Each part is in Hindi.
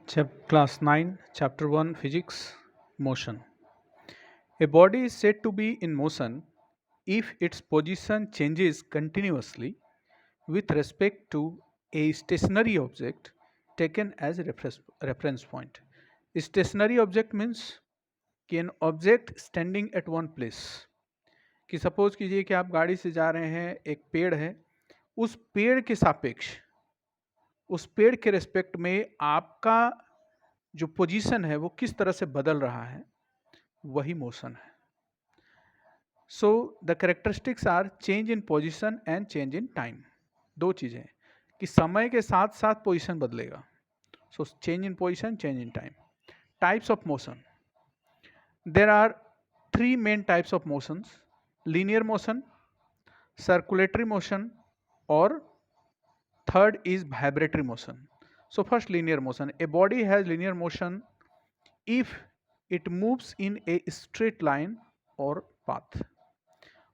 Class 9, Chapter 1 Physics Motion. A body is said to be in motion if its position changes continuously with respect to a stationary object taken as a reference point. Stationary object means कि an object standing at one place. कि सपोज कीजिए कि आप गाड़ी से जा रहे हैं, एक पेड़ है, उस पेड़ के सापेक्ष, उस पेड़ के रेस्पेक्ट में आपका जो पोजीशन है वो किस तरह से बदल रहा है, वही मोशन है. So the characteristics are change in position and change in time. दो चीजें कि समय के साथ साथ पोजीशन बदलेगा. So change in position, change in time. Types of motion. There are three main types of motions: linear motion, circulatory motion, or third is vibratory motion. So first, linear motion. A body has linear motion if it moves in a straight line or path.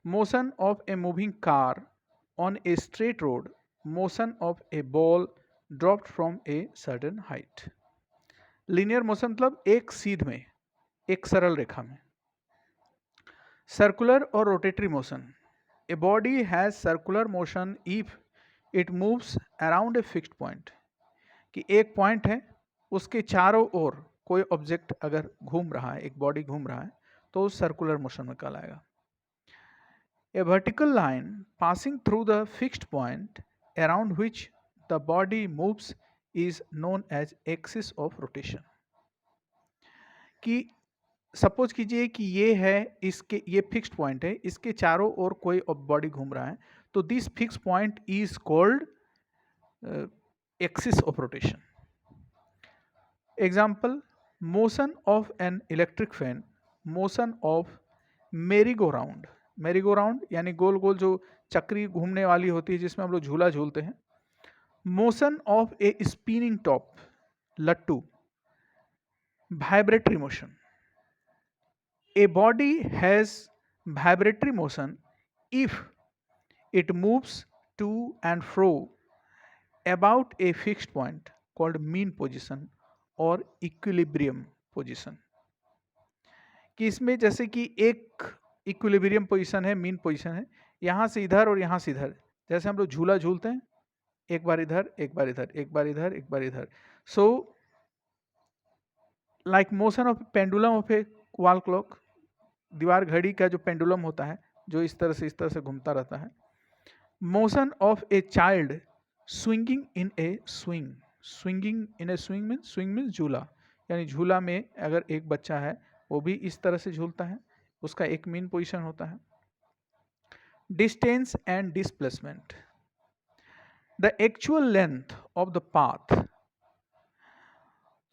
Motion of a moving car on a straight road. Motion of a ball dropped from a certain height. Linear motion मतलब एक सीध में, एक सरल रेखा में. Circular or rotatory motion. A body has circular motion if it moves around a fixed point. कि एक पॉइंट है, उसके चारों ओर कोई ऑब्जेक्ट अगर घूम रहा है, एक बॉडी घूम रहा है, तो सर्कुलर मोशन में कहलाएगा. A vertical line passing through the fixed point around which the body moves is known as axis of rotation. कि सपोज कीजिए कि ये है, इसके ये फिक्स्ड पॉइंट है, इसके चारों ओर कोई बॉडी घूम रहा है, तो this fix point is called axis of rotation. Example: motion of an electric fan, motion of मेरी गो राउंड. मेरी गो राउंड यानी गोल गोल जो चक्री घूमने वाली होती है जिसमें हम लोग झूला झूलते हैं. Motion of a spinning top, लट्टू. Vibratory motion. A body has vibratory motion if it moves to and fro about a fixed point called mean position or equilibrium position. कि इसमें जैसे कि एक इक्विलिब्रियम पोजीशन है, मीन पोजीशन है, यहाँ से इधर और यहाँ से इधर, जैसे हम लोग झूला झूलते हैं, एक बार इधर, एक बार इधर, एक बार इधर, एक बार इधर. So like motion of pendulum of A wall clock. दीवार घड़ी का जो पेंडुलम होता है, जो इस तरह से घूमता रहता है. Motion of a child swinging in A swing. Swinging in A swing means झूला, यानी झूला में अगर एक बच्चा है वो भी इस तरह से झूलता है, उसका एक मीन पोजीशन होता है. Distance and displacement. The actual length of the path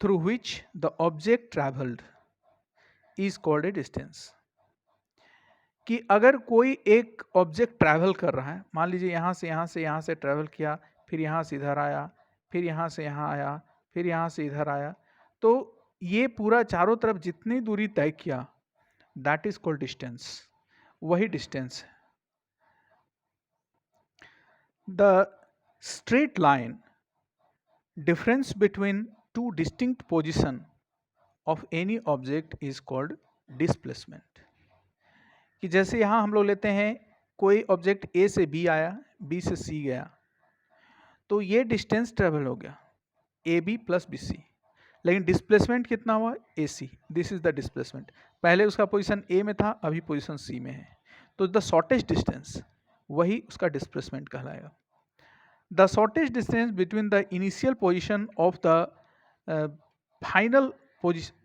through which the object travelled is called a distance. कि अगर कोई एक ऑब्जेक्ट ट्रैवल कर रहा है, मान लीजिए यहाँ से ट्रैवल किया, फिर यहाँ से इधर आया, फिर यहाँ से यहाँ आया, फिर यहाँ से इधर आया, तो ये पूरा चारों तरफ जितनी दूरी तय किया, दैट इज कॉल्ड डिस्टेंस. वही डिस्टेंस है. The straight line difference between two distinct position of any object is called displacement. कि जैसे यहाँ हम लोग लेते हैं कोई ऑब्जेक्ट ए से बी आया, बी से सी गया, तो ये डिस्टेंस ट्रेवल हो गया a b plus b c. लेकिन डिस्प्लेसमेंट कितना हुआ? A c. This is the displacement. पहले उसका पोजीशन ए में था, अभी पोजीशन सी में है, तो द शॉर्टेस्ट डिस्टेंस वही उसका डिस्प्लेसमेंट कहलाएगा. The shortest distance between the initial position of the final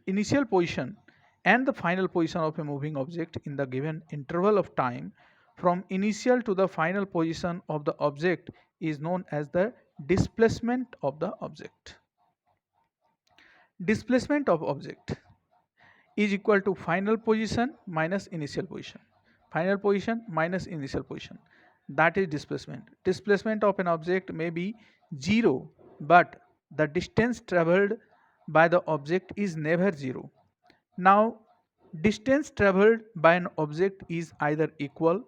initial position and the final position of a moving object in the given interval of time from initial to the final position of the object is known as the displacement of the object. Displacement of object is equal to final position minus initial position. Final position minus initial position, that is displacement. Displacement of an object may be zero, but the distance traveled by the object is never zero. Now, distance traveled by an object is either equal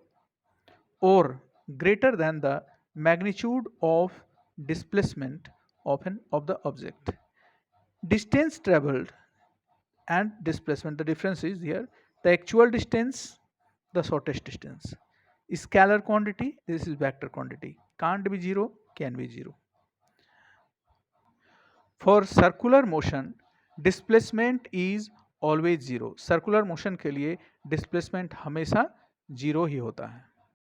or greater than the magnitude of displacement of the object. distance traveled and displacement, the difference is here the actual distance, the shortest distance. Scalar quantity, this is vector quantity, can't be zero, can be zero. For circular motion displacement is always zero, circular motion के लिए डिस्प्लेसमेंट हमेशा जीरो ही होता है.